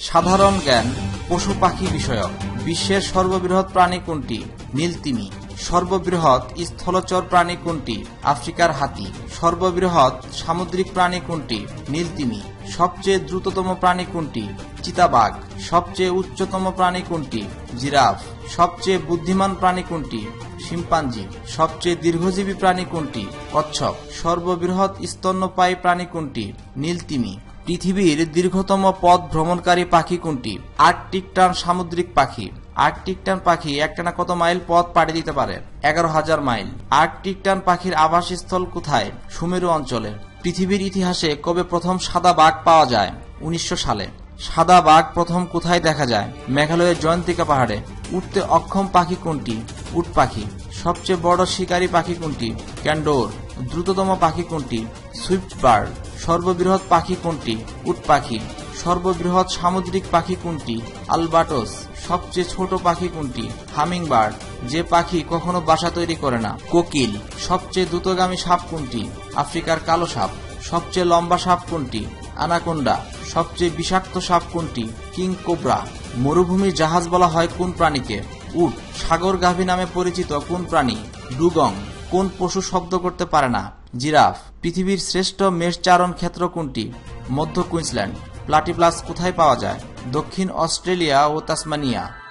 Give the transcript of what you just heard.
সাধারণ জ্ঞান পশু পাখি বিষয়ক। বিশ্বের সর্ববৃহৎ প্রাণী কোনটি? নীলতিমি। সর্ববৃহৎ স্থলচর প্রাণী কোনটি? আফ্রিকার হাতি। সর্ববৃহৎ সামুদ্রিক প্রাণী কোনটি? নীলতিমি। সবচেয়ে দ্রুততম প্রাণী কোনটি? চিতাবাঘ। সবচেয়ে উচ্চতম প্রাণী কোনটি? জিরাফ। সবচেয়ে বুদ্ধিমান প্রাণী কোনটি? শিম্পাঞ্জি। সবচেয়ে দীর্ঘজীবী প্রাণী কোনটি? কচ্ছপ। সর্ববৃহৎ স্তন্যপায়ী প্রাণী কোনটি? নীলতিমি। পৃথিবীর দীর্ঘতম পথ ভ্রমণকারী পাখি কোনটি? আর্কটিক টার্ন সামুদ্রিক পাখি। আর্কটিক টার্ন পাখি একটানা কত মাইল পথ পাড়ি দিতে পারে? 11,000 মাইল। আর্কটিক টার্ন পাখির আবাসস্থল কোথায়? সুমেরু অঞ্চলে। পৃথিবীর ইতিহাসে কবে প্রথম সাদা বাঘ পাওয়া যায়? 1900 সালে। সাদা বাঘ প্রথম কোথায় দেখা যায়? মেঘালয়ের জয়ন্তিকা পাহাড়ে। উড়তে অক্ষম পাখি কোনটি? উট পাখি। সবচেয়ে বড় শিকারী পাখি কোনটি? ক্যান্ডোর। দ্রুততম পাখি কোনটি? Swift bird. সর্ববৃহৎ পাখি কোনটি? উট পাখি। সর্ববৃহৎ সামুদ্রিক পাখি কোনটি? আলবাটোস। সবচেয়ে ছোট পাখি কোনটি? Humming bird. যে পাখি কখনো বাসা তৈরি করে না? কোকিল। সবচেয়ে দ্রুতগামী সাপ কোনটি? আফ্রিকার কালো সাপ। সবচেয়ে লম্বা সাপ কোনটি? আনাকোন্ডা। সবচেয়ে বিষাক্ত সাপ কোনটি? King cobra. মরুভূমির জাহাজ বলা হয় কোন প্রাণীকে? উট। সাগর গাভী নামে পরিচিত কোন প্রাণী? ডুগং। কোন পশু শব্দ করতে পারে না? জিরাফ। পৃথিবীর শ্রেষ্ঠ মেষচারণ ক্ষেত্র কোনটি? মধ্য কুইন্সল্যান্ড। প্লাটিপ্লাস কোথায় পাওয়া যায়? দক্ষিণ অস্ট্রেলিয়া ও তাসমানিয়া।